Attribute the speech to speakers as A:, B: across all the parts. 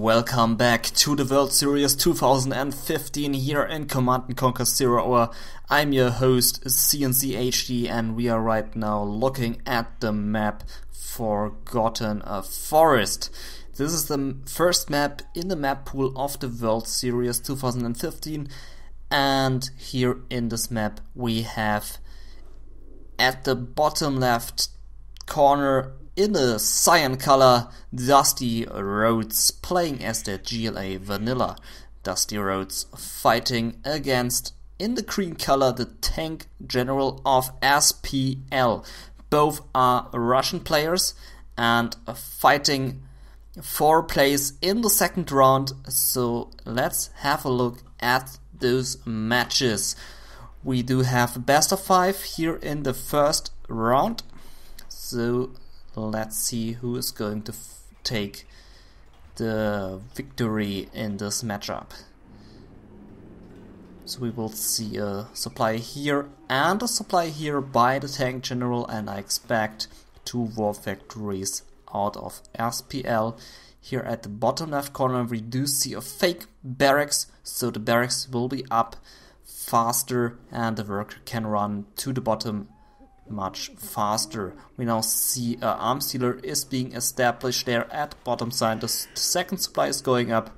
A: Welcome back to the World Series 2015 here in Command & Conquer Zero Hour. I'm your host cncHD and we are right now looking at the map Forgotten Forest. This is the first map in the map pool of the World Series 2015, and here in this map we have at the bottom left corner in the cyan color, DustyRhodes playing as the GLA Vanilla. DustyRhodes fighting against, in the green color, the tank general of SPL. Both are Russian players and fighting for place in the second round. So let's have a look at those matches. We do have best of 5 here in the first round. So let's see who is going to take the victory in this matchup. So we will see a supply here and a supply here by the tank general, and I expect 2 war factories out of SPL. Here at the bottom left corner we do see a fake barracks, so the barracks will be up faster and the worker can run to the bottom much faster. We now see an arms dealer is being established there at the bottom side. The second supply is going up.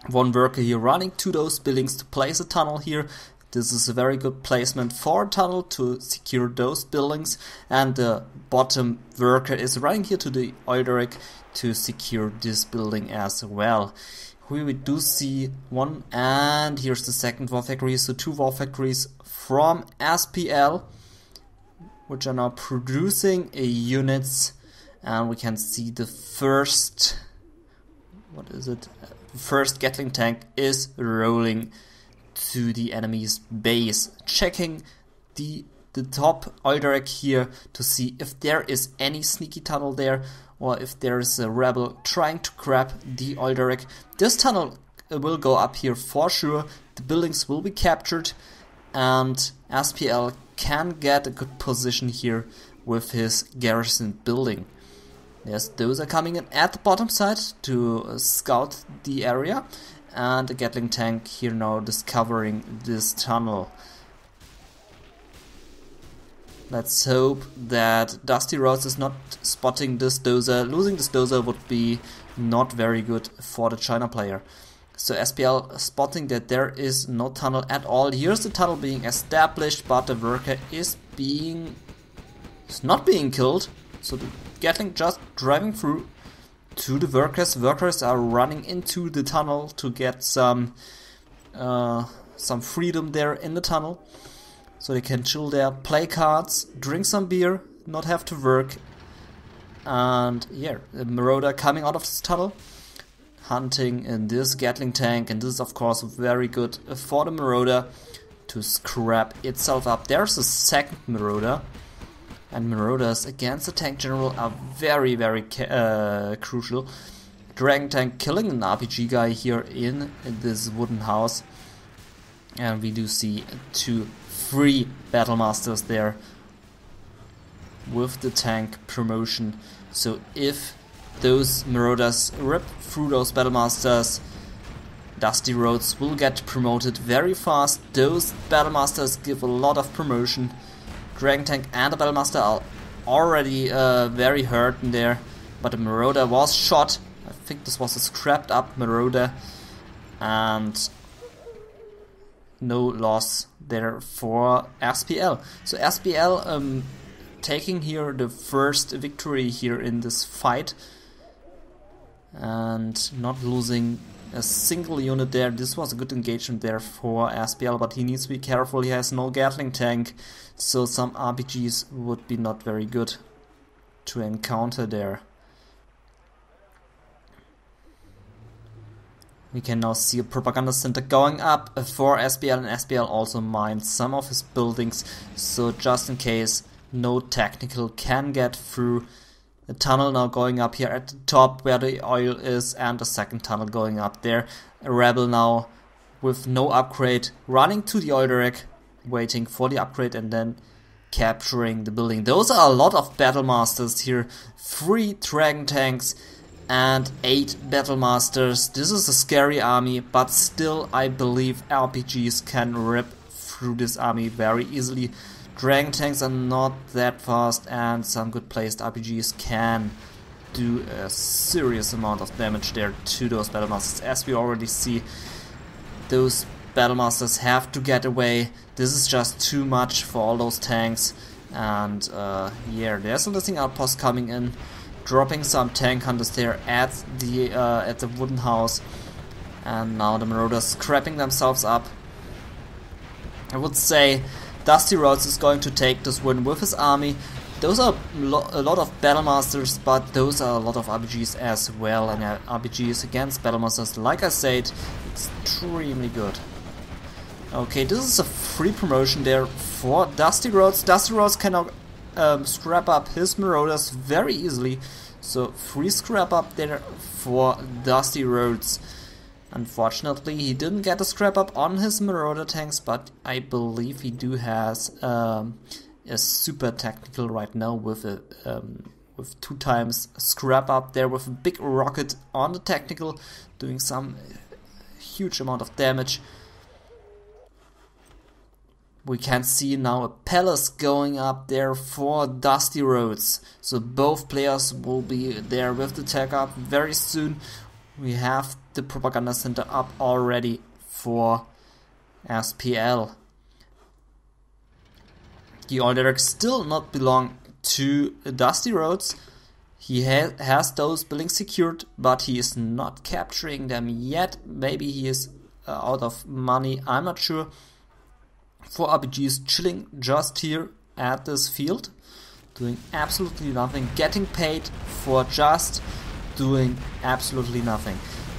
A: One worker here running to those buildings to place a tunnel here. This is a very good placement for a tunnel to secure those buildings, and the bottom worker is running here to the oil derrick to secure this building as well. We do see one, and here's the second war factory, so 2 war factories from SPL which are now producing units, and we can see the first, first Gatling tank is rolling to the enemy's base, checking the top oil derrick here to see if there is any sneaky tunnel there or if there is a rebel trying to grab the oil derrick. This tunnel will go up here for sure, the buildings will be captured, and SPL can get a good position here with his garrison building. Yes, those are coming in at the bottom side to scout the area, and the Gatling tank here now discovering this tunnel. Let's hope that DustyRhodes is not spotting this dozer. Losing this dozer would be not very good for the China player. So SPL spotting that there is no tunnel at all. Here's the tunnel being established, but the worker is not being killed. So the Gatling just driving through to the workers. Workers are running into the tunnel to get some freedom there in the tunnel, so they can chill there, play cards, drink some beer, not have to work. And yeah, the Marauder coming out of this tunnel, hunting in this Gatling tank, and this is of course very good for the Marauder to scrap itself up. There's a second Marauder, and Marauders against the tank general are very crucial. Dragon tank killing an RPG guy here in this wooden house, and we do see 3 battle masters there with the tank promotion. So if those Marauders rip through those battle masters, DustyRhodes will get promoted very fast. Those battle masters give a lot of promotion. Dragon tank and the battle master are already very hurt in there, but the Marauder was shot. I think this was a scrapped up Marauder, and no loss there for SPL. So SPL taking here the first victory here in this fight and not losing a single unit there. This was a good engagement there for SPL, but he needs to be careful. He has no Gatling tank, so some RPGs would be not very good to encounter there. We can now see a propaganda center going up for SPL, and SPL also mines some of his buildings, so just in case no technical can get through. The tunnel now going up here at the top where the oil is, and the second tunnel going up there. A rebel now with no upgrade running to the oil derrick, waiting for the upgrade and then capturing the building. Those are a lot of battle masters here. 3 dragon tanks and 8 Battle Masters. This is a scary army, but still I believe RPGs can rip through this army very easily. Dragon tanks are not that fast, and some good placed RPGs can do a serious amount of damage there to those Battle Masters. As we already see, those Battle Masters have to get away. This is just too much for all those tanks. And yeah, there's a listening outpost coming in, dropping some tank hunters there at the wooden house, and now the Marauders scrapping themselves up. I would say DustyRhodes is going to take this win with his army. Those are a lot of Battle Masters, but those are a lot of RPGs as well, and RPGs against Battle Masters, like I said, extremely good. Okay, this is a free promotion there for DustyRhodes. DustyRhodes can now scrap up his Marauders very easily, so free scrap up there for DustyRhodes. Unfortunately, he didn't get a scrap up on his Marauder tanks, but I believe he do has a super technical right now with 2 times scrap up there with a big rocket on the technical, doing some huge amount of damage. We can see now a palace going up there for DustyRhodes, so both players will be there with the tech up very soon. We have the propaganda center up already for SPL. The Alderac still not belong to DustyRhodes. He has those buildings secured, but he is not capturing them yet. Maybe he is out of money, I'm not sure. 4 RPGs chilling just here at this field, doing absolutely nothing, getting paid for just doing absolutely nothing.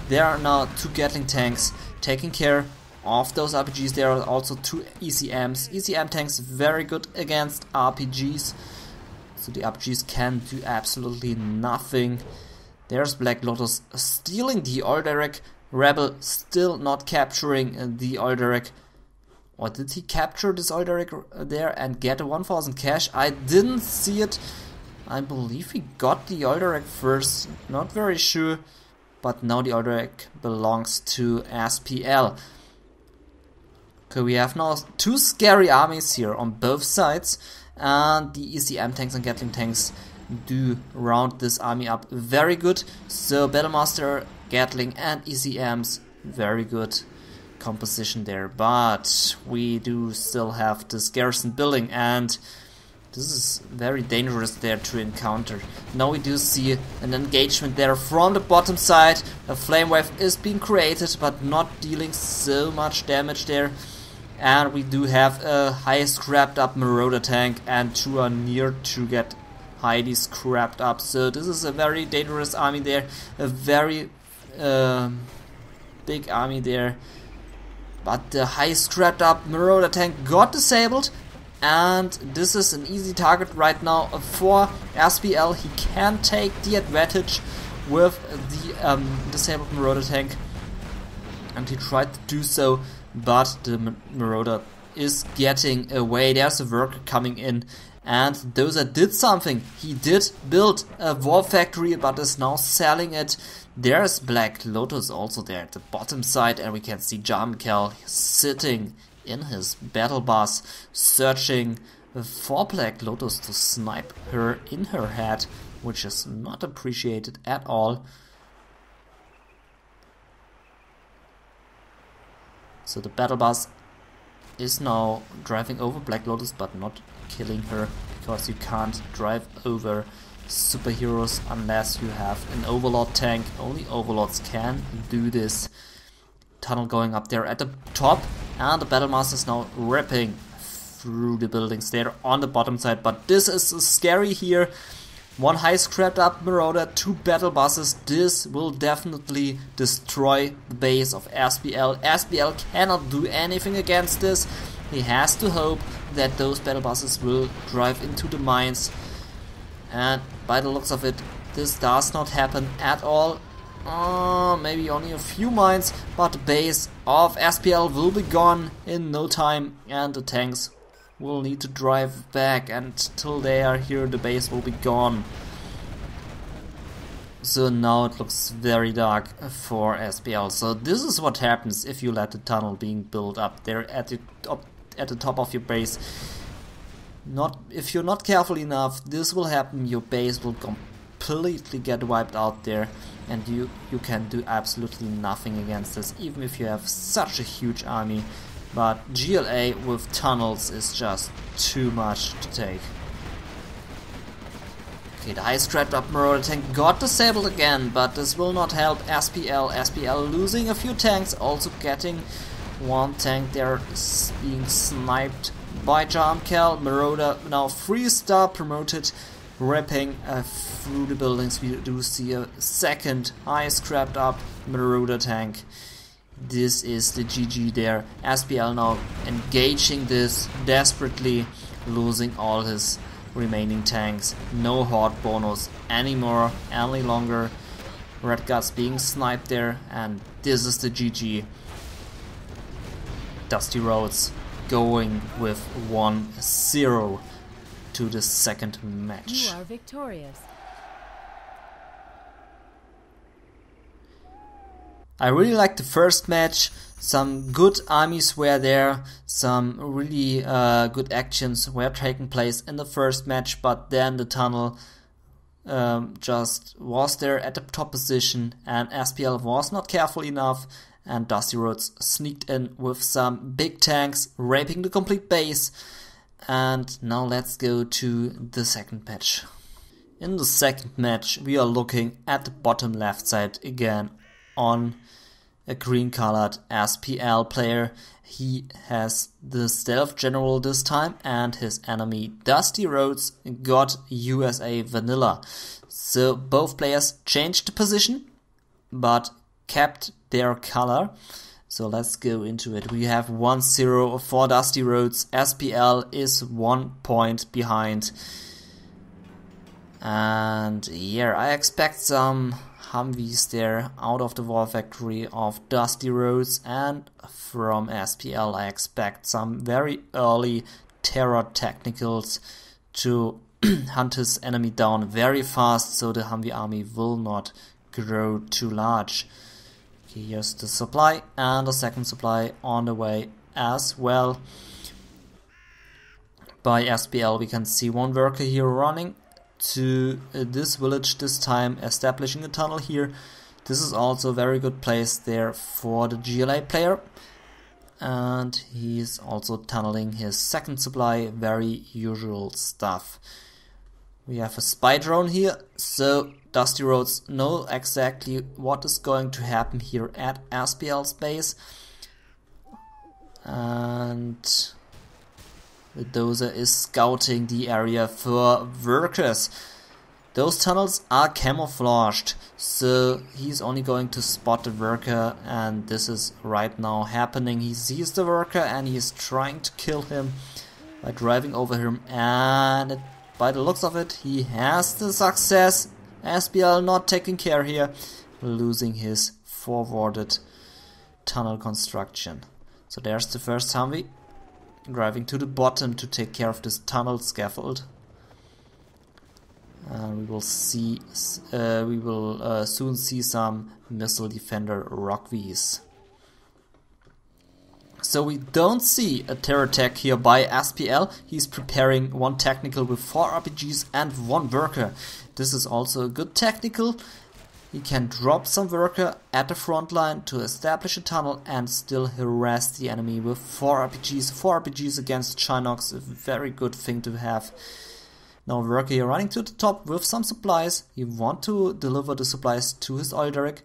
A: There are now 2 Gatling tanks taking care of those RPGs. There are also 2 ECMs. ECM tanks very good against RPGs, so the RPGs can do absolutely nothing. There's Black Lotus stealing the Alderac. Rebel still not capturing the Alderac. Or did he capture this Alderac there and get a 1000 cash? I didn't see it. I believe he got the Alderac first, not very sure, but now the Alderac belongs to SPL. Okay, we have now 2 scary armies here on both sides, and the ECM tanks and Gatling tanks do round this army up very good. So Battlemaster, Gatling and ECMs, very good composition there, but we do still have this garrison building, and this is very dangerous there to encounter. Now we do see an engagement there from the bottom side. A flame wave is being created, but not dealing so much damage there. And we do have a high scrapped up Marauder tank, and 2 are near to get highly scrapped up. So this is a very dangerous army there, a very big army there. But the high scrapped up Marauder tank got disabled, and this is an easy target right now for SPL. He can take the advantage with the disabled Marauder tank, and he tried to do so, but the Marauder is getting away. There's a worker coming in, and Dozer did something. He did build a war factory, but is now selling it. There's Black Lotus also there at the bottom side, and we can see Jarmikel sitting in his battle bus, searching for Black Lotus to snipe her in her head, which is not appreciated at all. So the battle bus is now driving over Black Lotus, but not killing her, because you can't drive over superheroes unless you have an Overlord tank. Only Overlords can do this. Tunnel going up there at the top, and the Battlemaster is now ripping through the buildings there on the bottom side. But this is scary here. 1 high scrapped up Marauder, 2 battle buses. This will definitely destroy the base of SPL. SPL cannot do anything against this. He has to hope that those battle buses will drive into the mines. And by the looks of it, this does not happen at all. Maybe only a few mines, but the base of SPL will be gone in no time, and the tanks will need to drive back, and till they are here the base will be gone. So now it looks very dark for SPL. So this is what happens if you let the tunnel being built up there at the top of your base. If you're not careful enough, this will happen. Your base will completely get wiped out there, and you can do absolutely nothing against this, even if you have such a huge army. But GLA with tunnels is just too much to take. Okay, the high strapped up Marauder tank got disabled again, but this will not help SPL. SPL losing a few tanks, also getting one tank there being sniped by Jamkel. Marauder now 3-star promoted, ripping through the buildings. We do see a second high strapped up Marauder tank. This is the GG there. SPL now engaging this desperately, losing all his remaining tanks. No horde bonus anymore, any longer. Red Guts being sniped there, and this is the GG. DustyRhodes going with 1-0 to the second match.
B: You are victorious.
A: I really liked the first match. Some good armies were there, some really good actions were taking place in the first match, but then the tunnel just was there at the top position, and SPL was not careful enough, and DustyRhodes sneaked in with some big tanks, raping the complete base. And now let's go to the second match. In the second match, we are looking at the bottom left side again on a green colored SPL player. He has the Stealth General this time, and his enemy DustyRhodes got USA Vanilla. So both players changed the position, but kept their color. So let's go into it. We have 1-0 for DustyRhodes. SPL is 1 point behind. And yeah, I expect some Humvees there out of the war factory of DustyRhodes, and from SPL I expect some very early terror technicals to hunt his enemy down very fast, so the Humvee army will not grow too large. Okay, here's the supply, and the second supply on the way as well. By SPL we can see one worker here running to this village this time, establishing a tunnel here. This is also a very good place there for the GLA player, and he's also tunneling his second supply, very usual stuff. We have a spy drone here, so DustyRhodes know exactly what is going to happen here at SPL's base, and the dozer is scouting the area for workers. Those tunnels are camouflaged, so he's only going to spot the worker, and this is right now happening. He sees the worker and he's trying to kill him by driving over him, and by the looks of it, he has the success. SPL not taking care here, losing his forwarded tunnel construction. So there's the first Humvee driving to the bottom to take care of this tunnel scaffold. We will see. We will soon see some missile defender Rockvies. So we don't see a terror tech here by SPL. He's preparing one technical with 4 RPGs and 1 worker. This is also a good technical. He can drop some worker at the front line to establish a tunnel and still harass the enemy with 4 RPGs. 4 RPGs against Chinox, a very good thing to have. Now worker here running to the top with some supplies. He wants to deliver the supplies to his oil derrick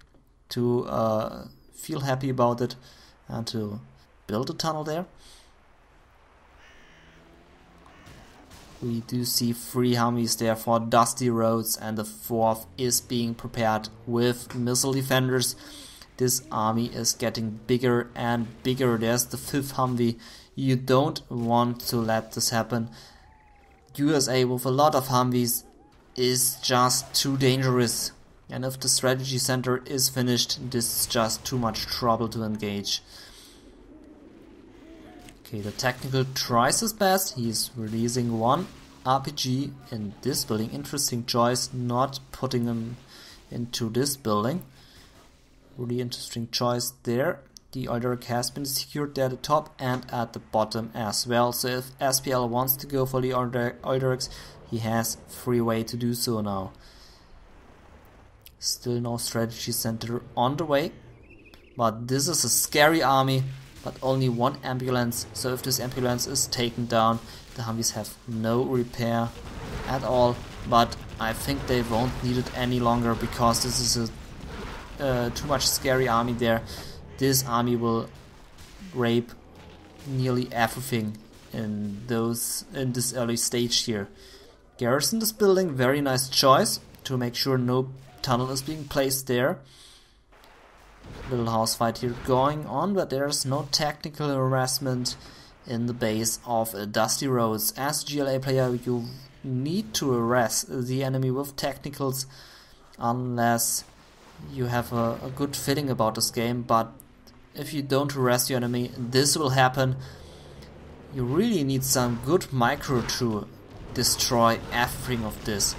A: to feel happy about it and to build a tunnel there. We do see 3 Humvees there for DustyRhodes, and the 4th is being prepared with missile defenders. This army is getting bigger and bigger. There's the 5th Humvee. You don't want to let this happen. USA with a lot of Humvees is just too dangerous. And if the strategy center is finished, this is just too much trouble to engage. Okay, the technical tries his best. He's releasing 1 RPG in this building. Interesting choice, not putting him into this building. Really interesting choice there. The Elderic has been secured there at the top and at the bottom as well. So if SPL wants to go for the Elderics, he has free way to do so now. Still no strategy center on the way. But this is a scary army, but only one ambulance. So if this ambulance is taken down, the Humvees have no repair at all. But I think they won't need it any longer, because this is a too much scary army there. This army will rape nearly everything in this early stage here. Garrison this building, very nice choice to make sure no tunnel is being placed there. Little house fight here going on, but there's no technical harassment in the base of DustyRhodes. As a GLA player, you need to harass the enemy with technicals unless you have a good feeling about this game, but if you don't harass your enemy, this will happen. You really need some good micro to destroy everything of this.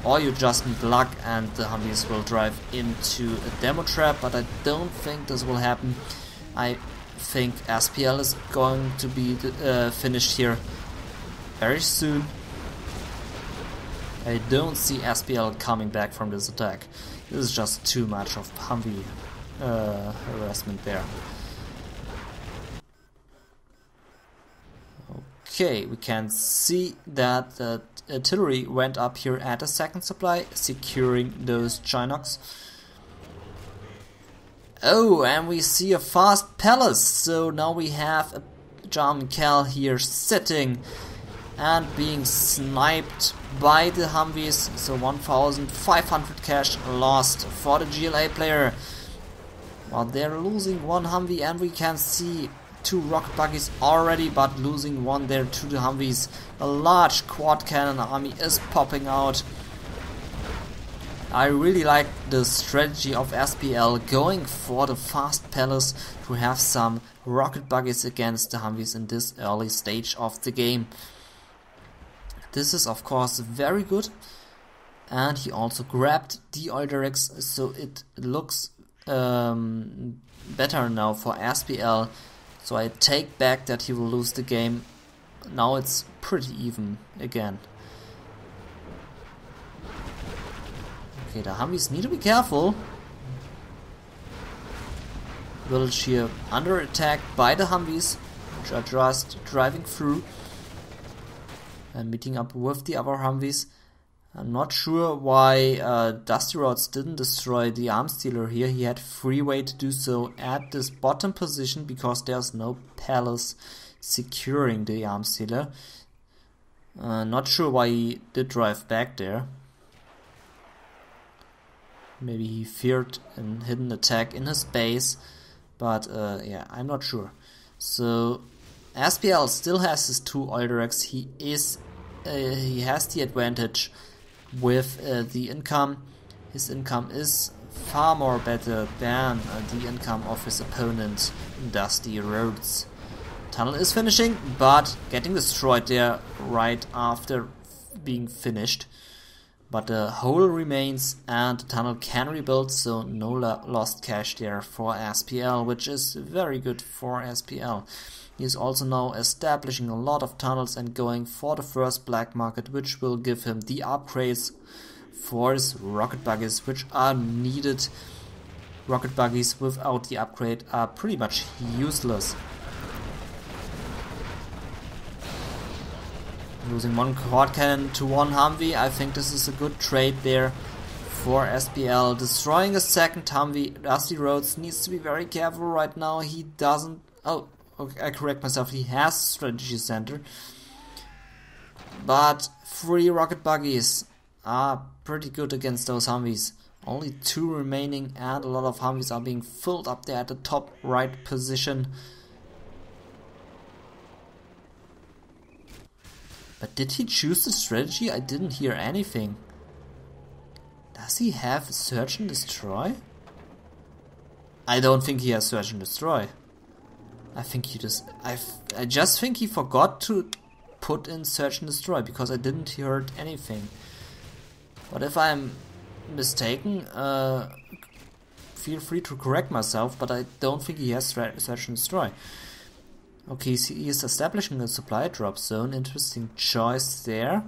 A: Or you just need luck and the Humvees will drive into a demo trap, but I don't think this will happen. I think SPL is going to be finished here very soon. I don't see SPL coming back from this attack. This is just too much of Humvee harassment there. Okay, we can see that the artillery went up here at a second supply, securing those Chinooks. Oh, and we see a fast palace. So now we have a German Cal here sitting and being sniped by the Humvees. So 1,500 cash lost for the GLA player. Well, they're losing one Humvee, and we can see two rocket buggies already, but losing one there to the Humvees. A large quad cannon army is popping out. I really like the strategy of SPL going for the fast palace to have some rocket buggies against the Humvees in this early stage of the game. This is of course very good, and he also grabbed the Elderics, so it looks better now for SPL. So I take back that he will lose the game. Now it's pretty even again. Okay, the Humvees need to be careful. Village here under attack by the Humvees, which are just driving through and meeting up with the other Humvees. I'm not sure why DustyRhodes didn't destroy the arms dealer here. He had free way to do so at this bottom position because there's no palace securing the arms dealer. Not sure why he did drive back there. Maybe he feared a hidden attack in his base, but yeah, I'm not sure. So SPL still has his two Elderics. He has the advantage with the income. His income is far more better than the income of his opponent, DustyRhodes. Tunnel is finishing, but getting destroyed there right after being finished. But the hole remains and the tunnel can rebuild, so no lost cash there for SPL, which is very good for SPL. He is also now establishing a lot of tunnels and going for the first black market, which will give him the upgrades for his rocket buggies, which are needed. Rocket buggies without the upgrade are pretty much useless. Losing one quad cannon to one Humvee, I think this is a good trade there for SPL. Destroying a second Humvee, DustyRhodes needs to be very careful right now. He doesn't... Oh, okay, I correct myself. He has strategy center. But 3 rocket buggies are pretty good against those Humvees. Only 2 remaining and a lot of Humvees are being filled up there at the top right position. But did he choose the strategy? I didn't hear anything. Does he have Search and Destroy? I don't think he has Search and Destroy. I think he just... I just think he forgot to put in Search and Destroy because I didn't hear anything. But if I'm mistaken, feel free to correct myself, but I don't think he has Search and Destroy. Okay, so he is establishing a supply drop zone. Interesting choice there.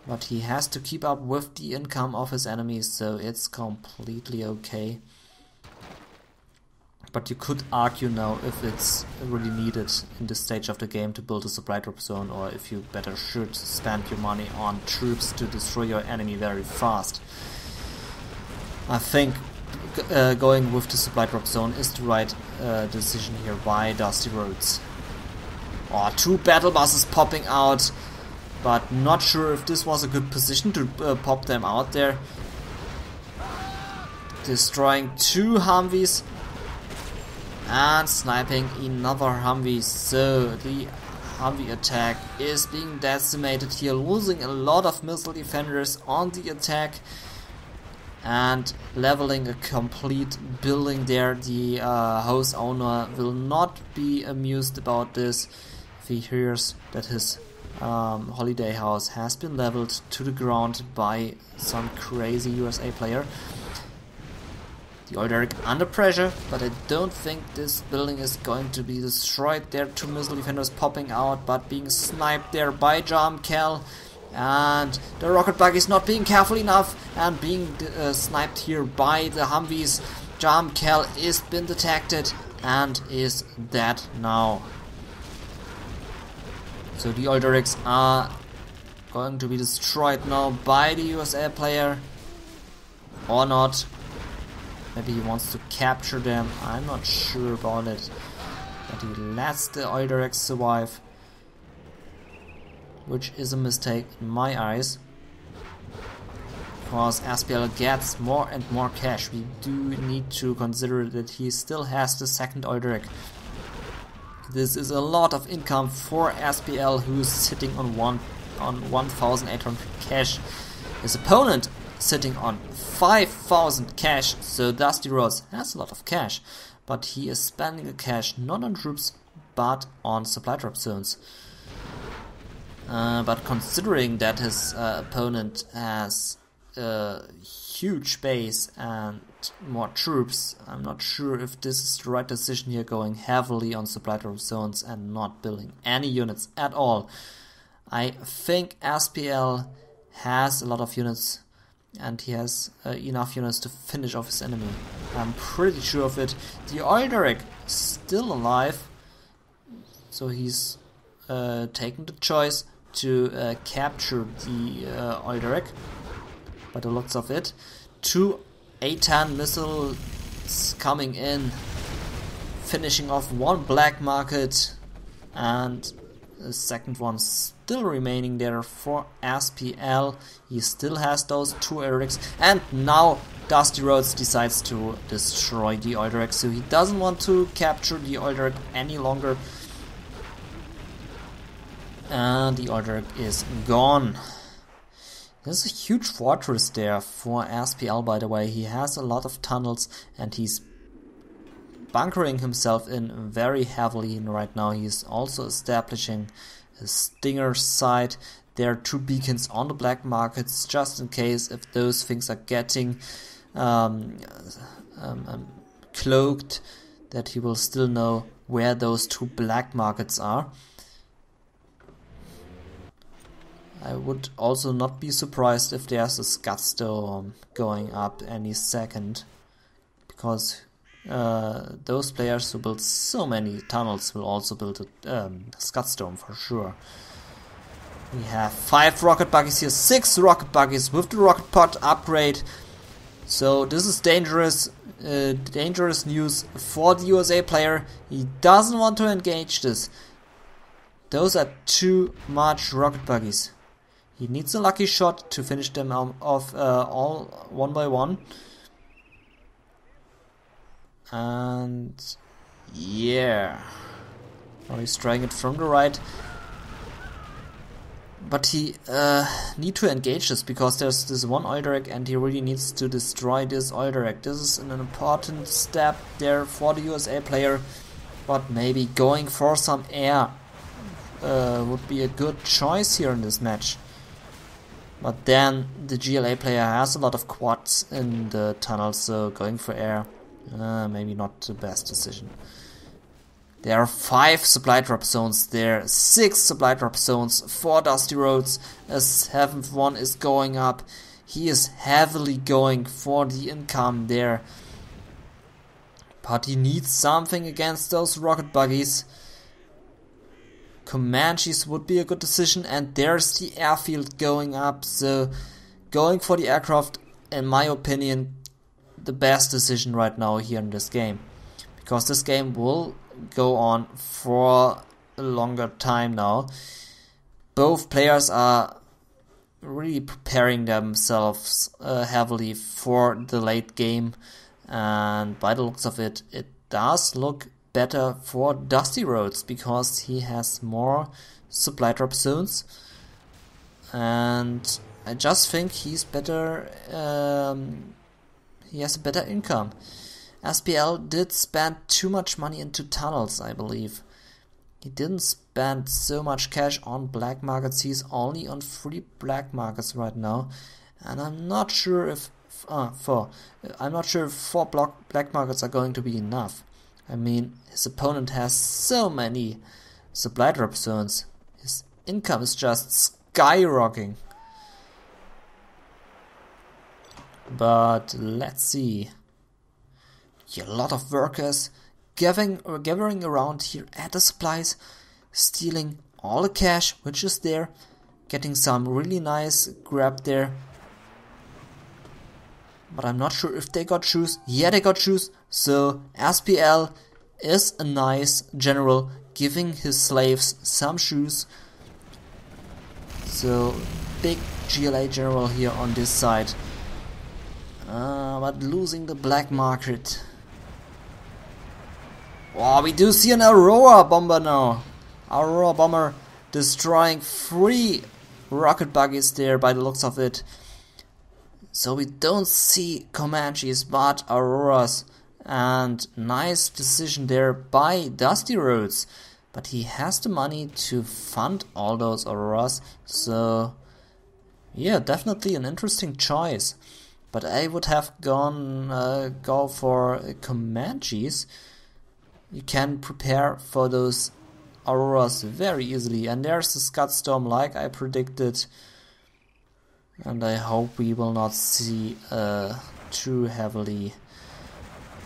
A: But he has to keep up with the income of his enemies, so it's completely okay. But you could argue now if it's really needed in this stage of the game to build a supply drop zone, or if you better should spend your money on troops to destroy your enemy very fast. I think going with the supply drop zone is the right decision here by DustyRhodes. Oh, 2 battle buses popping out, but not sure if this was a good position to pop them out there. Destroying 2 Humvees and sniping another Humvee, so the Humvee attack is being decimated here, losing a lot of missile defenders on the attack and leveling a complete building there. The house owner will not be amused about this if he hears that his holiday house has been leveled to the ground by some crazy USA player. The Oilderic under pressure, but I don't think this building is going to be destroyed. There are 2 missile defenders popping out, but being sniped there by Gentool. And the rocket buggy is not being careful enough and being sniped here by the Humvees. Gentool is been detected and is dead now. So the Oilderics are going to be destroyed now by the USA player, or not. Maybe he wants to capture them, I'm not sure about it. But he lets the Oilderics survive, which is a mistake in my eyes, because SPL gets more and more cash. We do need to consider that he still has the second Oilderic. This is a lot of income for SPL, who's sitting on 1,800 cash. His opponent sitting on 5,000 cash, so DustyRhodes has a lot of cash, but he is spending the cash not on troops but on supply drop zones. But considering that his opponent has a huge base and more troops, I'm not sure if this is the right decision here, going heavily on supply drop zones and not building any units at all. I think SPL has a lot of units, and he has enough units to finish off his enemy. I'm pretty sure of it. The Oilderic still alive, so he's taking the choice to capture the Oilderic by the looks of it. 2 A-10 missiles coming in, finishing off 1 black market, and the second one still remaining there for SPL. He still has those 2 Oilderics, and now DustyRhodes decides to destroy the Oilderic, so he doesn't want to capture the Oilderic any longer. And the Oilderic is gone. There's a huge fortress there for SPL, by the way. He has a lot of tunnels and he's bunkering himself in very heavily right now. He's also establishing a Stinger site. There are 2 beacons on the black markets, just in case if those things are getting cloaked, that he will still know where those 2 black markets are. I would also not be surprised if there's a Scud Storm going up any second, because those players who build so many tunnels will also build a Scud Storm for sure. We have 5 rocket buggies here, 6 rocket buggies with the rocket pod upgrade. So this is dangerous news for the USA player. He doesn't want to engage this. Those are too much rocket buggies. He needs a lucky shot to finish them off all one by one. And yeah, now he's trying it from the right. But he need to engage this, because there's this 1 Oilderic and he really needs to destroy this Oilderic. This is an important step there for the USA player, but maybe going for some air would be a good choice here in this match. But then the GLA player has a lot of quads in the tunnel, so going for air, maybe not the best decision. There are 5 supply drop zones there, 6 supply drop zones for DustyRhodes. A 7th one is going up. He is heavily going for the income there. But he needs something against those rocket buggies. Comanches would be a good decision, and there's the airfield going up, so going for the aircraft, in my opinion, the best decision right now here in this game. Because this game will go on for a longer time now. Both players are really preparing themselves heavily for the late game, and by the looks of it, it does look better for DustyRhodes because he has more supply drop zones, and I just think he's better. He has a better income. SPL did spend too much money into tunnels, I believe. He didn't spend so much cash on black markets. He's only on 3 black markets right now, and I'm not sure if 4 black markets are going to be enough. I mean, his opponent has so many supply drop zones. His income is just skyrocketing. But let's see. A lot of workers gathering around here at the supplies, stealing all the cash which is there, getting some really nice grab there. But I'm not sure if they got shoes. Yeah, they got shoes. So SPL is a nice general, giving his slaves some shoes. So big GLA general here on this side. But losing the black market. Oh, we do see an Aurora bomber now. Aurora bomber destroying 3 rocket buggies there by the looks of it. So we don't see Comanches but Auroras, and nice decision there by DustyRhodes. But he has the money to fund all those Auroras, so yeah, definitely an interesting choice. But I would have go for Comanches. You can prepare for those Auroras very easily, and there's the Scud Storm like I predicted. And I hope we will not see too heavily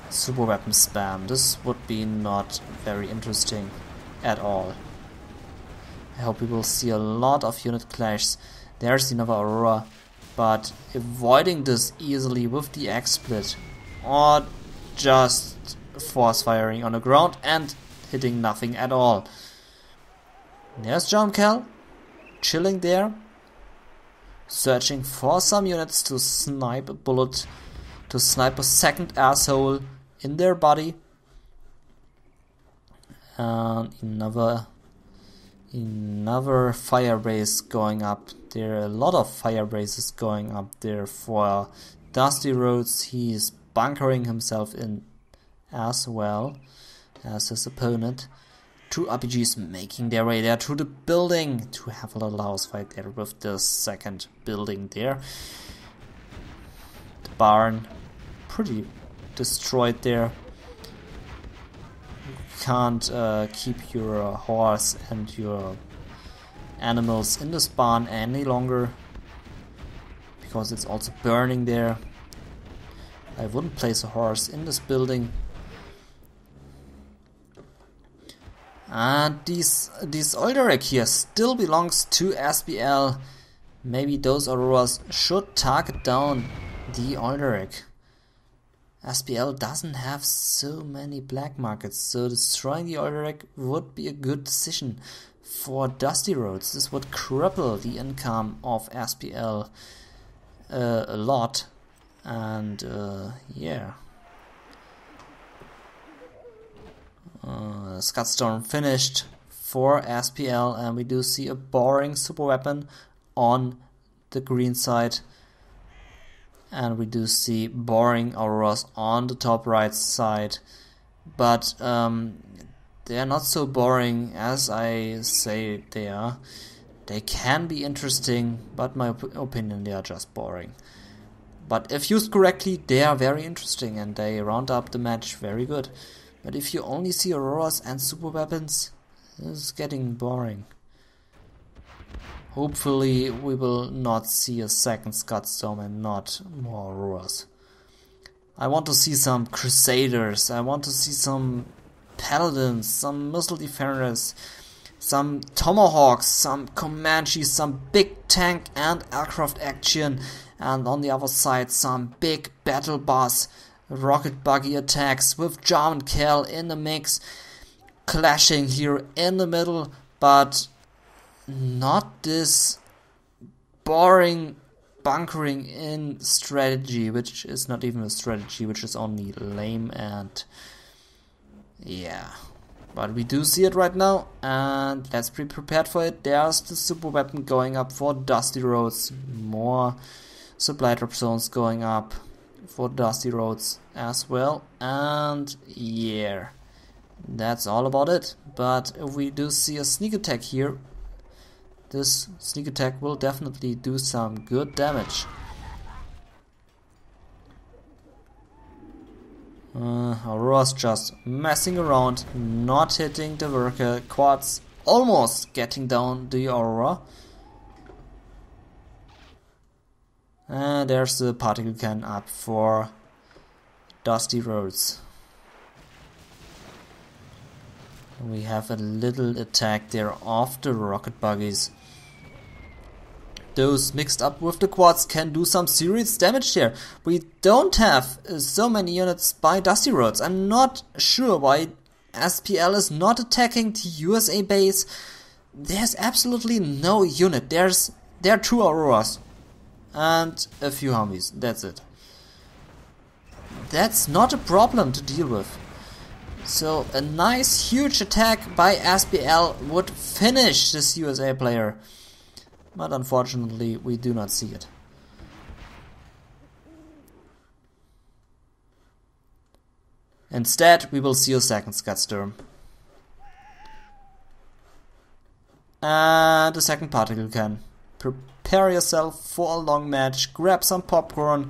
A: Superweapon spam. This would be not very interesting at all. I hope we will see a lot of unit clashes. There's another Aurora, but avoiding this easily with the X-Split, or just force firing on the ground and hitting nothing at all. There's John Cal, chilling there, searching for some units to snipe a bullet, to snipe a second asshole in their body. And another fire base going up. There are a lot of fire bases going up there for DustyRhodes. He is bunkering himself in as well as his opponent. 2 RPGs making their way there to the building to have a little house fight there with the second building there. The barn pretty destroyed there. You can't keep your horse and your animals in this barn any longer because it's also burning there. I wouldn't place a horse in this building. And this Olderek here still belongs to SPL. Maybe those Auroras should target down the Olderek. SPL doesn't have so many black markets, so destroying the Olderek would be a good decision for DustyRhodes. This would cripple the income of SPL a lot, and yeah. Scudstorm finished for SPL, and we do see a boring Superweapon on the green side, and we do see boring Auroras on the top right side, but they are not so boring as I say they are. They can be interesting, but my opinion, they are just boring. But if used correctly, they are very interesting and they round up the match very good. But if you only see Auroras and super weapons, this is getting boring. Hopefully we will not see a second Scudstorm and not more Auroras. I want to see some Crusaders, I want to see some Paladins, some Missile Defenders, some Tomahawks, some Comanches, some big tank and aircraft action, and on the other side some big battle boss rocket buggy attacks with German Cal in the mix, clashing here in the middle, but not this boring bunkering in strategy, which is not even a strategy, which is only lame and yeah. But we do see it right now, and let's be prepared for it. There's the super weapon going up for DustyRhodes. More supply drop zones going up for DustyRhodes as well. And yeah, that's all about it. But if we do see a sneak attack here, this sneak attack will definitely do some good damage. Aurora's just messing around, not hitting the worker. Quads almost getting down the Aurora. And there's the particle can up for DustyRhodes. We have a little attack there of the rocket buggies. Those mixed up with the quads can do some serious damage there. We don't have so many units by DustyRhodes. I'm not sure why SPL is not attacking the USA base. There's absolutely no unit. There are 2 Auroras and a few Humvees. That's it. That's not a problem to deal with. So a nice huge attack by SPL would finish this USA player. But unfortunately, we do not see it. Instead, we will see a second Scudstorm. And a second particle can. Prepare yourself for a long match. Grab some popcorn.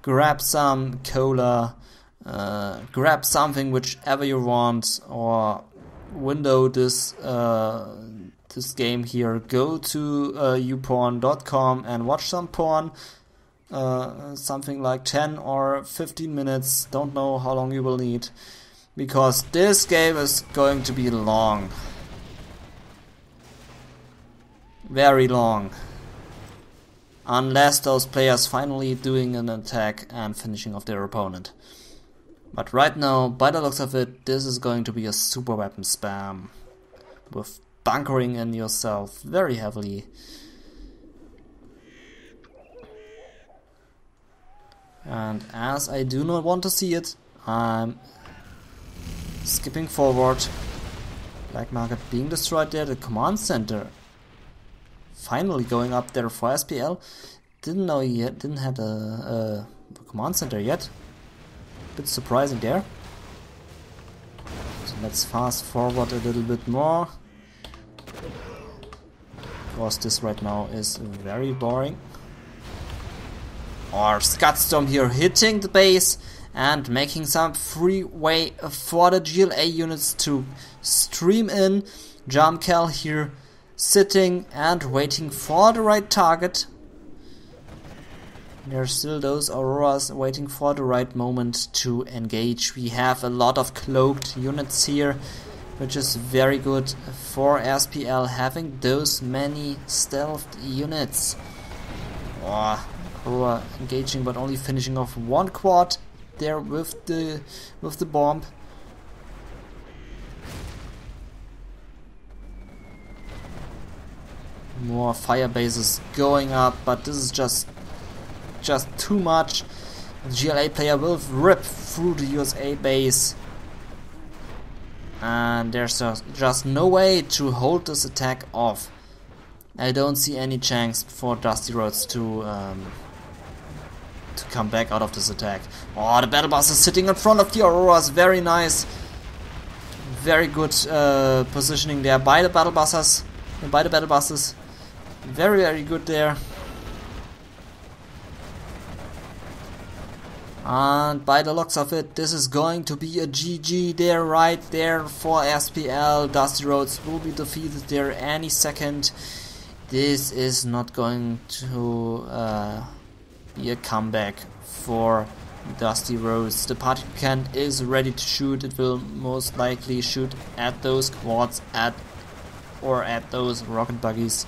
A: Grab some cola. Grab something whichever you want. Or window this game here. Go to youporn.com and watch some porn. Something like 10 or 15 minutes. Don't know how long you will need. Because this game is going to be long. Very long. Unless those players finally doing an attack and finishing off their opponent. But right now, by the looks of it, this is going to be a super weapon spam. With bunkering in yourself very heavily. And as I do not want to see it, I'm skipping forward. Black market being destroyed there. The command center finally going up there for SPL. Didn't know yet. Didn't have the command center yet. Bit surprising there. So let's fast forward a little bit more. Because this right now is very boring. Or Scudstorm here hitting the base and making some free way for the GLA units to stream in. Jamcal here sitting and waiting for the right target. There's still those Auroras waiting for the right moment to engage. We have a lot of cloaked units here, which is very good for SPL having those many stealthed units. Oh, Aurora engaging but only finishing off one quad there with the bomb. More fire bases going up, but this is just too much. The GLA player will rip through the USA base. And there's just no way to hold this attack off. I don't see any chance for DustyRhodes to come back out of this attack. Oh, the battle bus is sitting in front of the Auroras. Very nice. Very good positioning there by the battle buses. Very, very good there. And by the looks of it, this is going to be a GG there, right there for SPL. DustyRhodes will be defeated there any second. This is not going to be a comeback for DustyRhodes. The particle cannon is ready to shoot. It will most likely shoot at those quads or at those rocket buggies.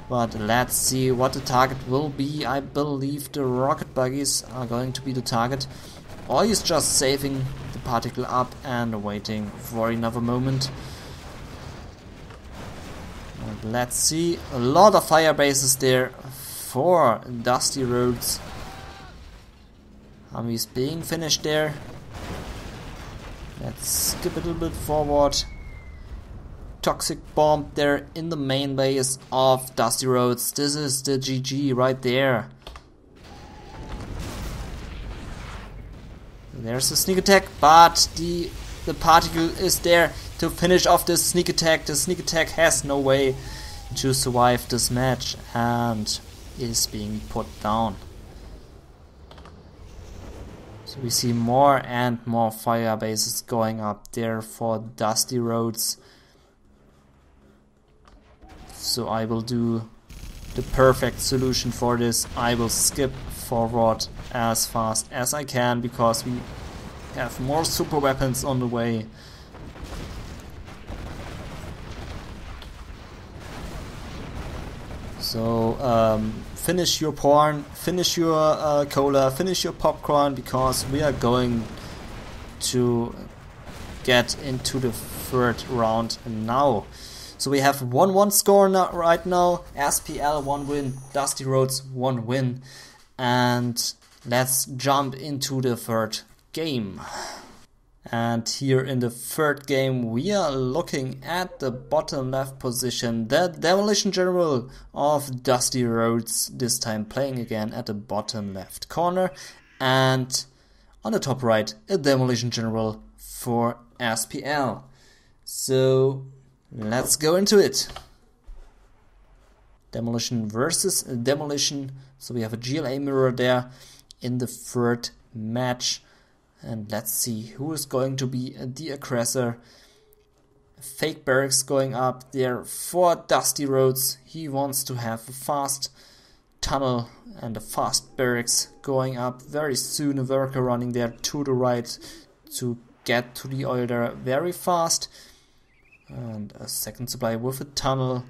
A: But let's see what the target will be. I believe the rocket buggies are going to be the target. Or he's just saving the particle up and waiting for another moment. And let's see. A lot of fire bases there for DustyRhodes. He's being finished there. Let's skip a little bit forward. Toxic bomb there in the main base of DustyRhodes. This is the GG right there. There's a sneak attack, but the particle is there to finish off this sneak attack. The sneak attack has no way to survive this match and is being put down. So we see more and more fire bases going up there for DustyRhodes. So I will do the perfect solution for this. I will skip forward as fast as I can because we have more super weapons on the way. So finish your porn, finish your cola, finish your popcorn, because we are going to get into the third round now. So we have 1-1 score right now. SPL 1 win, DustyRhodes 1 win. And let's jump into the third game. And here in the third game we are looking at the bottom left position. The Demolition General of DustyRhodes, this time playing again at the bottom left corner. And on the top right, a Demolition General for SPL. So let's go into it. Demolition versus Demolition. So we have a GLA mirror there in the third match. And let's see who is going to be the aggressor. Fake barracks going up there for DustyRhodes. He wants to have a fast tunnel and a fast barracks going up very soon. A worker running there to the right to get to the oil there very fast. And a second supply with a tunnel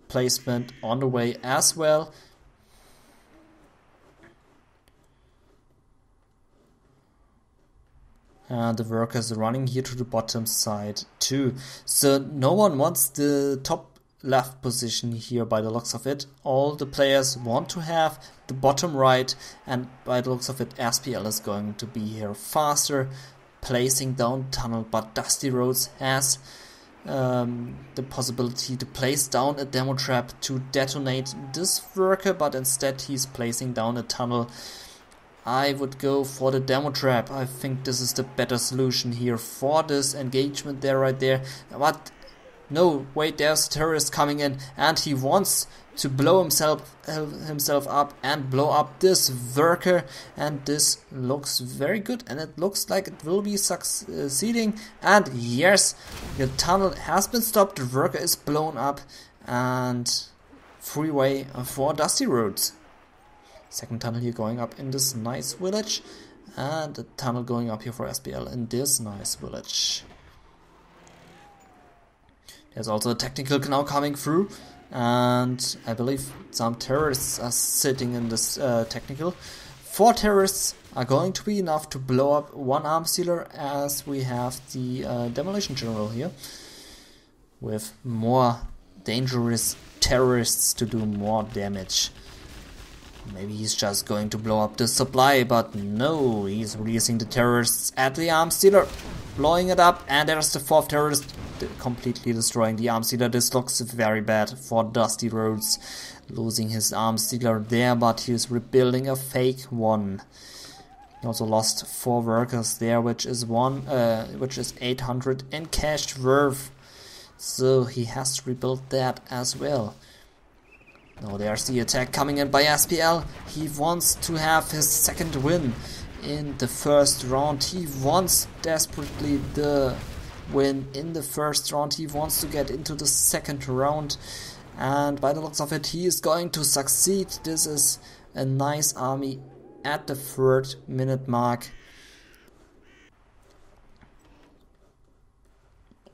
A: placement on the way as well. And the workers are running here to the bottom side too. So no one wants the top left position here by the looks of it. All the players want to have the bottom right, and by the looks of it SPL is going to be here faster, placing down the tunnel. But DustyRhodes has the possibility to place down a demo trap to detonate this worker, but instead he's placing down a tunnel. I would go for the demo trap. I think this is the better solution here for this engagement there, right there. But no, wait, there's a terrorist coming in and he wants to blow himself up and blow up this worker, and this looks very good and it looks like it will be succeeding. And yes, the tunnel has been stopped, the worker is blown up, and freeway for DustyRhodes. Second tunnel here going up in this nice village, and a tunnel going up here for SPL in this nice village. There's also a technical now coming through, and I believe some terrorists are sitting in this technical. 4 terrorists are going to be enough to blow up one arm sealer, as we have the Demolition General here with more dangerous terrorists to do more damage. Maybe he's just going to blow up the supply, but no, he's releasing the terrorists at the arms dealer, blowing it up, and there's the 4th terrorist completely destroying the arms dealer. This looks very bad for DustyRhodes, losing his arms dealer there, but he's rebuilding a fake one. He also lost 4 workers there, which is 800 in cash worth, so he has to rebuild that as well. Now there's the attack coming in by SPL. He wants to have his second win in the first round. He wants desperately the win in the first round. He wants to get into the second round. And by the looks of it, he is going to succeed. This is a nice army at the 3rd minute mark.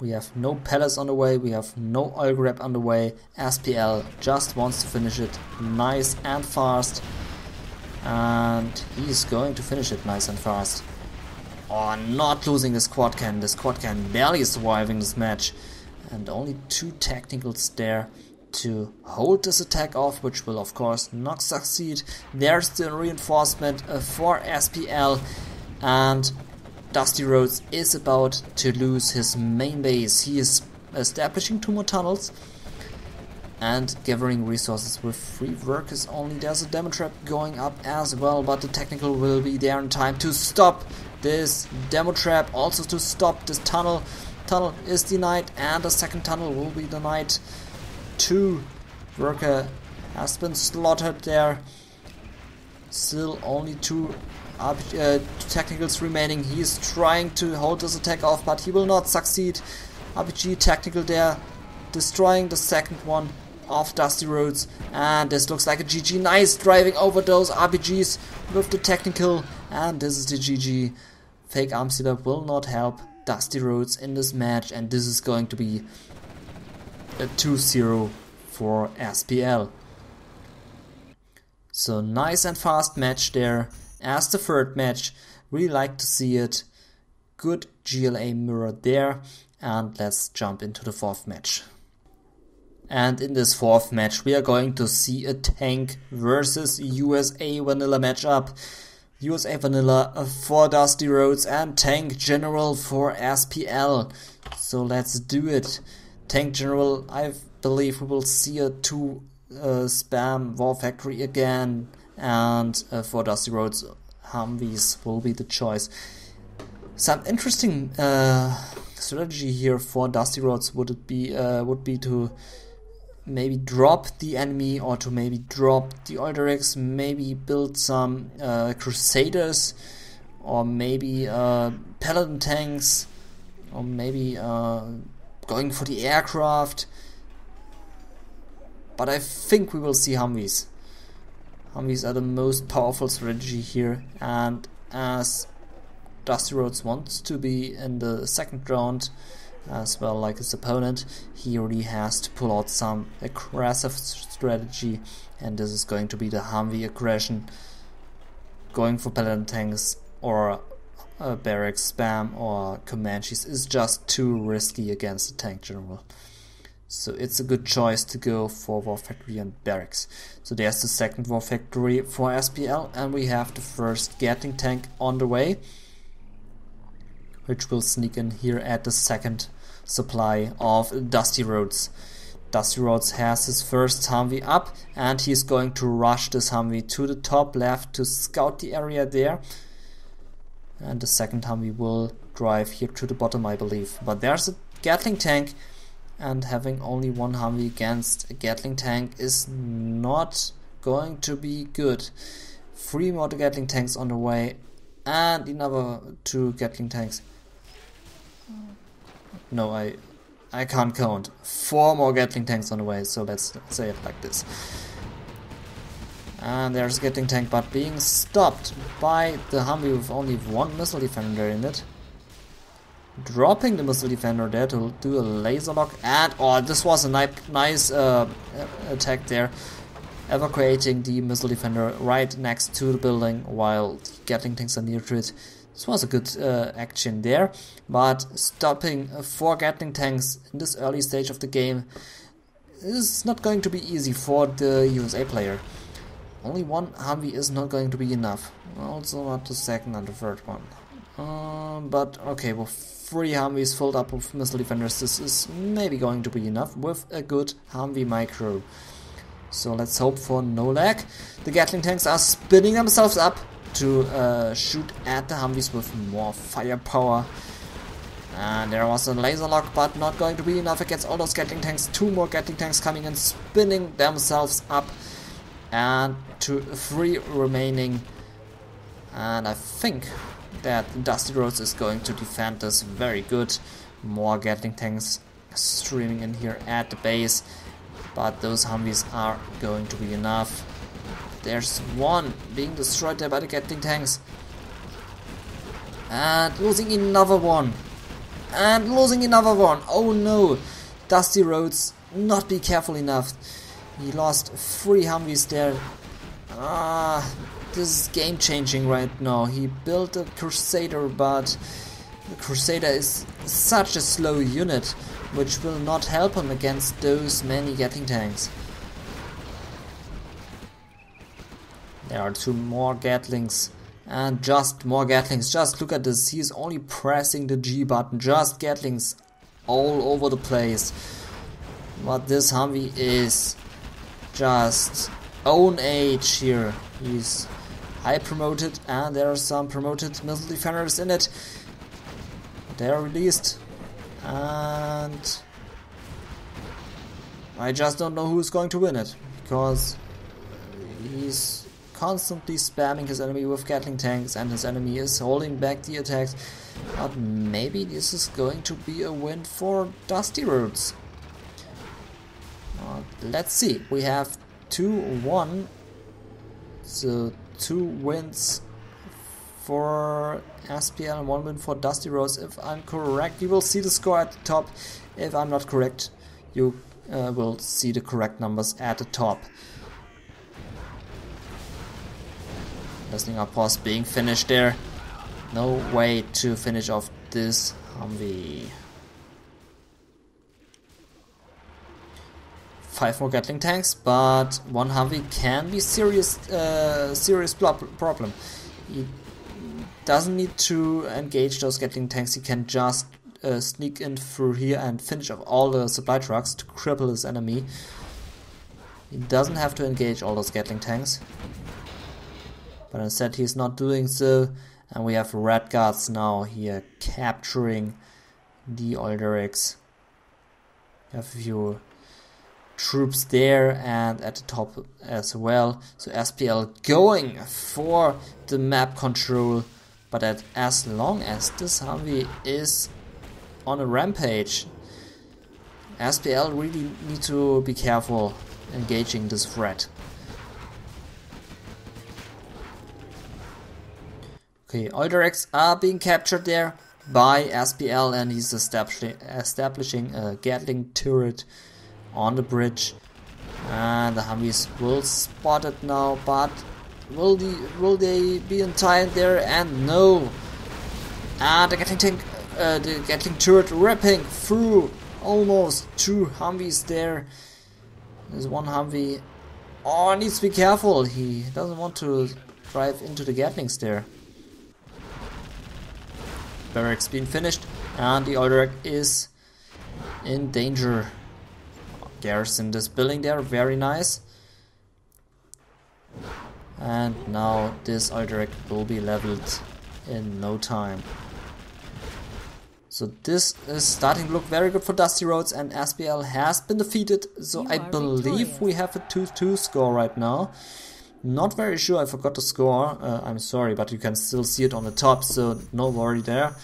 A: We have no palace on the way, we have no oil grab on the way. SPL just wants to finish it nice and fast. And he's going to finish it nice and fast. Oh, not losing the squad cannon. The squad cannon barely is surviving this match. And only 2 technicals there to hold this attack off, which will of course not succeed. There's the reinforcement for SPL. And DustyRhodes is about to lose his main base. He is establishing 2 more tunnels and gathering resources with 3 workers only. There's a demo trap going up as well, but the technical will be there in time to stop this demo trap, also to stop this tunnel. Tunnel is denied, and the second tunnel will be denied. 2 worker has been slaughtered there. Still only 2 technicals remaining. He is trying to hold this attack off, but he will not succeed. RPG technical there, destroying the second one of DustyRhodes, and this looks like a GG. Nice driving over those RPGs with the technical, and this is the GG. Fake arm setup will not help DustyRhodes in this match, and this is going to be a 2-0 for SPL. So nice and fast match there. As the 3rd match, really like to see it. Good GLA mirror there, and let's jump into the 4th match. And in this 4th match, we are going to see a tank versus USA vanilla matchup. USA vanilla for DustyRhodes and tank general for SPL. So let's do it. Tank general, I believe we will see a 2 spam war factory again. And for DustyRhodes, Humvees will be the choice. Some interesting strategy here for DustyRhodes would be to maybe drop the enemy, or to maybe drop the Oilderics, maybe build some Crusaders, or maybe Paladin tanks, or maybe going for the aircraft. But I think we will see Humvees. Humvees are the most powerful strategy here, and as DustyRhodes wants to be in the second round as well like his opponent, he really has to pull out some aggressive strategy, and this is going to be the Humvee aggression. Going for Paladin tanks or barracks spam or Comanches is just too risky against the tank general. So it's a good choice to go for War Factory and Barracks. So there's the second War Factory for SPL, and we have the first Gatling tank on the way, which will sneak in here at the second supply of DustyRhodes. DustyRhodes has his first Humvee up, and he's going to rush this Humvee to the top left to scout the area there. And the second Humvee will drive here to the bottom, I believe. But there's a Gatling tank, and having only 1 Humvee against a Gatling tank is not going to be good. 3 more Gatling tanks on the way, and another 2 Gatling tanks. No, I can't count. 4 more Gatling tanks on the way, so let's say it like this. And there's a Gatling tank, but being stopped by the Humvee with only 1 missile defender in it. Dropping the missile defender there to do a laser lock, and oh, this was a nice attack there, evacuating the missile defender right next to the building while the Gatling tanks are near to it. This was a good action there, but stopping 4 Gatling tanks in this early stage of the game is not going to be easy for the USA player. Only 1 Humvee is not going to be enough, also not the second and the third one. But okay, with 3 Humvees filled up with missile defenders, this is maybe going to be enough with a good Humvee micro. So let's hope for no lag. The Gatling tanks are spinning themselves up to shoot at the Humvees with more firepower. And there was a laser lock, but not going to be enough against all those Gatling tanks. 2 more Gatling tanks coming and spinning themselves up. And 3 remaining. And I think that DustyRhodes is going to defend this very good. More Gatling tanks streaming in here at the base. But those Humvees are going to be enough. There's one being destroyed there by the Gatling tanks. And losing another one. And losing another one. Oh no. DustyRhodes not be careful enough. He lost 3 Humvees there. This is game changing right now. He built a Crusader, but the Crusader is such a slow unit, which will not help him against those many Gatling tanks. There are 2 more Gatlings. And just more Gatlings. Just look at this. He's only pressing the G button. Just Gatlings all over the place. But this Humvee is just own age here. He's high promoted, and there are some promoted missile defenders in it. They are released. And I just don't know who's going to win it. Because he's constantly spamming his enemy with Gatling tanks, and his enemy is holding back the attacks. But maybe this is going to be a win for DustyRhodes. Let's see. We have 2-1, so 2 wins for SPL and 1 win for DustyRhodes. If I'm correct, you will see the score at the top. If I'm not correct, you will see the correct numbers at the top. Listening outpost being finished there. No way to finish off this Humvee. 5 more Gatling tanks, but 1 Humvee can be serious problem. He doesn't need to engage those Gatling tanks. He can just sneak in through here and finish off all the supply trucks to cripple his enemy. He doesn't have to engage all those Gatling tanks. But instead he's not doing so, and we have Red Guards now here capturing the Olderix. We have a few troops there and at the top as well. So SPL going for the map control, but as long as this Humvee is on a rampage, SPL really need to be careful engaging this threat. Okay, Olderix are being captured there by SPL, and he's establishing a Gatling turret on the bridge. And the Humvees will spot it now, but will they be in time there? And no. And the Gatling turret ripping through almost 2 Humvees there. There's 1 Humvee. Oh, needs to be careful. He doesn't want to drive into the Gatlings there. Barracks being finished, and the Olderix is in danger. Garrison this building there, very nice. And now this Olderix will be leveled in no time. So this is starting to look very good for DustyRhodes, and SPL has been defeated. So I believe we have a 2-2 score right now. Not very sure, I forgot the score, I'm sorry, but you can still see it on the top, so no worry there.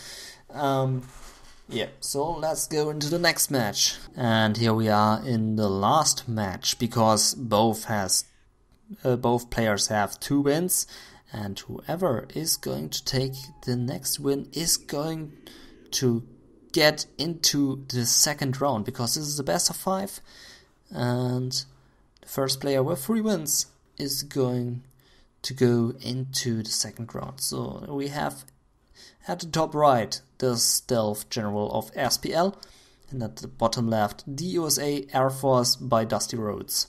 A: Yeah, so let's go into the next match. And here we are in the last match, because both players have 2 wins, and whoever is going to take the next win is going to get into the second round, because this is the best of 5, and the first player with 3 wins is going to go into the second round. So we have at the top right the Stealth General of SPL, and at the bottom left the USA Air Force by DustyRhodes.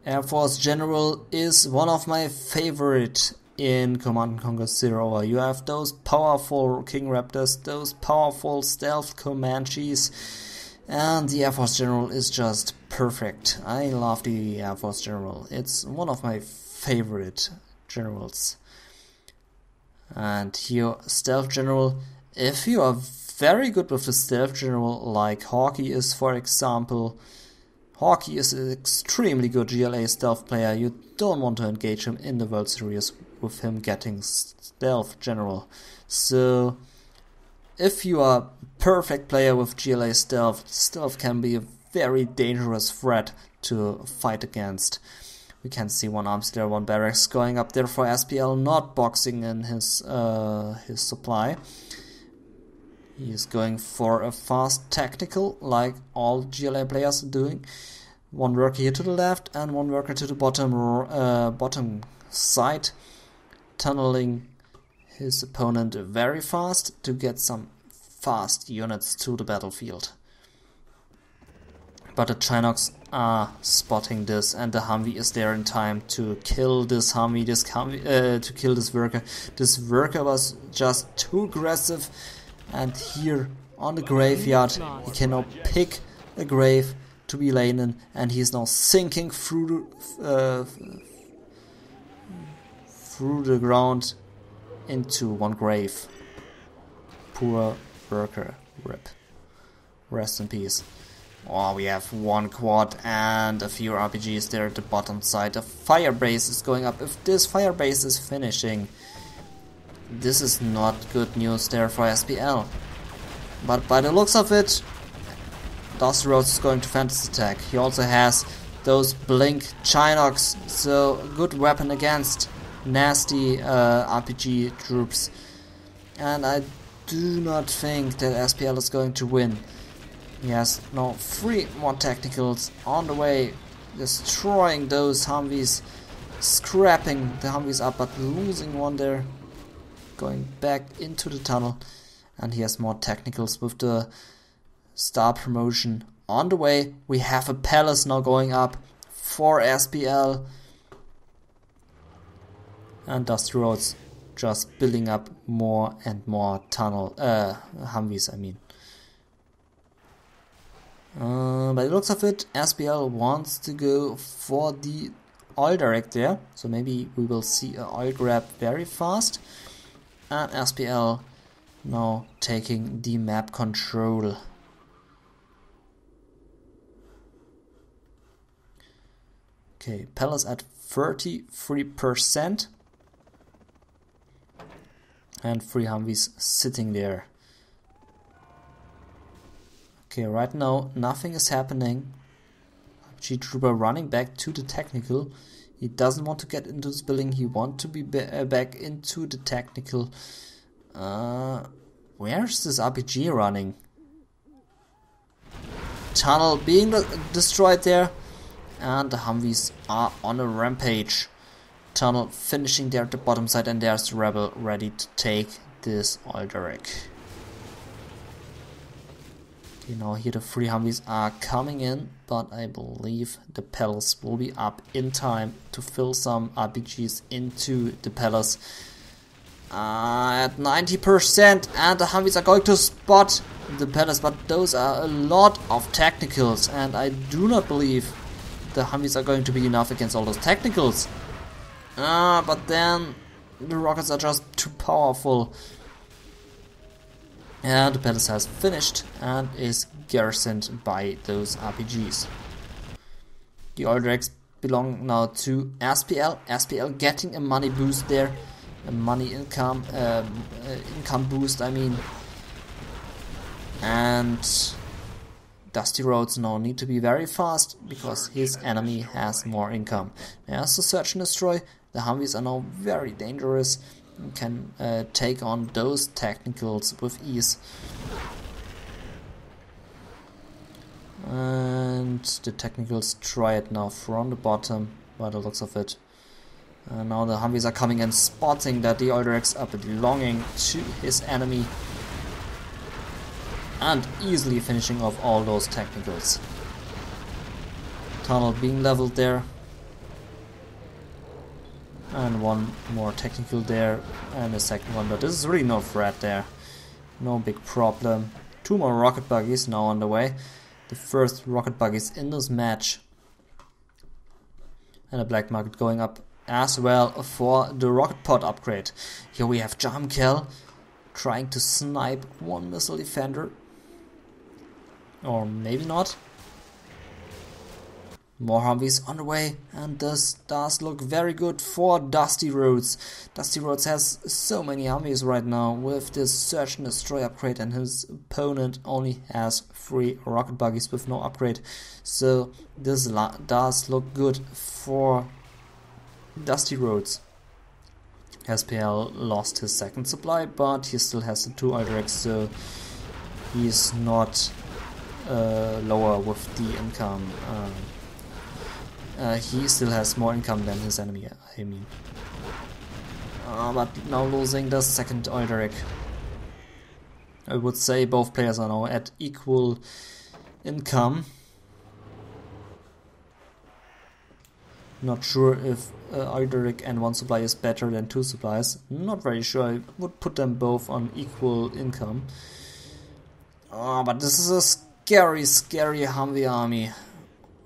A: Air Force General is one of my favorite in Command & Conquer Zero. You have those powerful King Raptors, those powerful stealth Comanches, and the Air Force General is just perfect. I love the Air Force General. It's one of my favorite generals. And here, Stealth General, if you are very good with the Stealth General, like Hawkeye is for example, Hawkeye is an extremely good GLA stealth player, you don't want to engage him in the World Series with him getting Stealth General. So, if you are a perfect player with GLA stealth, stealth can be a very dangerous threat to fight against. We can see one arms there, one barracks going up there for SPL, not boxing in his supply. He is going for a fast tactical, like all GLA players are doing. One worker here to the left and one worker to the bottom side, tunneling his opponent very fast to get some fast units to the battlefield. But the Chinox are spotting this, and the Humvee is there in time to kill this Humvee, to kill this worker. This worker was just too aggressive, and here on the graveyard he can now pick a grave to be lain in, and he is now sinking through the ground into one grave. Poor worker, rip. Rest in peace. Oh, we have one quad and a few RPGs there at the bottom side. The fire base is going up. If this fire base is finishing, this is not good news there for SPL. But by the looks of it, DustyRhodes is going to fantasy attack. He also has those blink Chinox, so a good weapon against nasty RPG troops. And I do not think that SPL is going to win. He has now 3 more tacticals on the way, destroying those Humvees, scrapping the Humvees up, but losing one there, going back into the tunnel. And he has more technicals with the star promotion on the way. We have a palace now going up for SPL, and DustyRhodes just building up more and more Humvees, I mean. By the looks of it, SPL wants to go for the oil direct there, so maybe we will see an oil grab very fast. And SPL now taking the map control. Okay, Palace at 33%. And 3 Humvees sitting there. Okay, right now nothing is happening. RPG Trooper running back to the technical. He doesn't want to get into this building. He wants to be back into the technical. Where's this RPG running? Tunnel being destroyed there. And the Humvees are on a rampage. Tunnel finishing there at the bottom side, and there's the Rebel ready to take this oil derrick. Okay, now here the 3 Humvees are coming in, but I believe the palace will be up in time to fill some RPGs into the palace. At 90%, and the Humvees are going to spot the palace, but those are a lot of technicals, and I do not believe the Humvees are going to be enough against all those technicals. But then the rockets are just too powerful. And the palace has finished and is garrisoned by those RPGs. The oil dregs belong now to SPL. SPL getting a money boost there. A money income boost, I mean. And DustyRhodes now need to be very fast because his enemy has more income. There's the search and destroy. The Humvees are now very dangerous. Can take on those technicals with ease. And the technicals try it now from the bottom by the looks of it. Now the Humvees are coming and spotting that the oil derricks are belonging to his enemy. And easily finishing off all those technicals. Tunnel being leveled there. And one more technical there, and a second one, but this is really no threat there. No big problem. 2 more rocket buggies now on the way. The first rocket buggies in this match. And a black market going up as well for the rocket pod upgrade. Here we have Jamkel trying to snipe one missile defender. Or maybe not. More Humvees on the way, and this does look very good for DustyRhodes. DustyRhodes has so many Humvees right now with this Search and Destroy upgrade, and his opponent only has 3 rocket buggies with no upgrade. So this does look good for DustyRhodes. SPL lost his second supply, but he still has the 2 Alderax, so he's not lower with the income. He still has more income than his enemy, I mean. But now losing the second Alderax. I would say both players are now at equal income. Not sure if Alderax and 1 supply is better than 2 supplies. Not very sure. I would put them both on equal income. But this is a scary, scary Humvee army.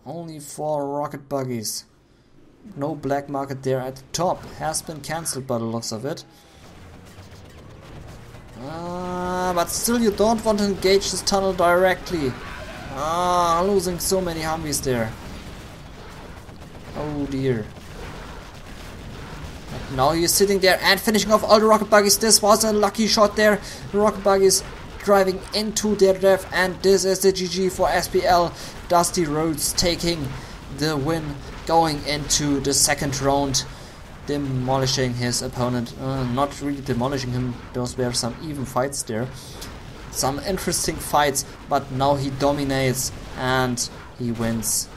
A: Only 4 rocket buggies. No black market there at the top. Has been cancelled by the looks of it. But still you don't want to engage this tunnel directly. Losing so many Humvees there. Oh dear. But now he's sitting there and finishing off all the rocket buggies. This was a lucky shot there. The rocket buggies driving into their death, and this is the GG for SPL. DustyRhodes taking the win, going into the second round, demolishing his opponent. Not really demolishing him, those were some even fights there. Some interesting fights, but now he dominates and he wins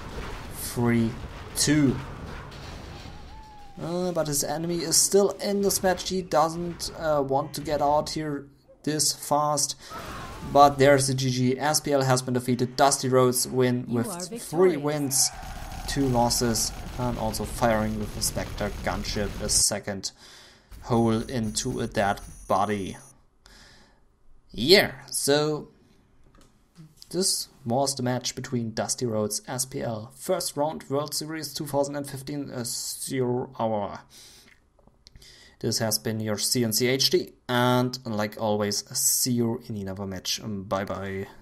A: 3-2. But his enemy is still in this match. He doesn't want to get out here this fast. But there's the GG. SPL has been defeated. DustyRhodes win with 3 wins, 2 losses, and also firing with a Spectre gunship a second hole into a dead body. Yeah, so this was the match between DustyRhodes SPL. First round World Series 2015 0 hour. This has been your cncHD, and like always, see you in another match. Bye bye.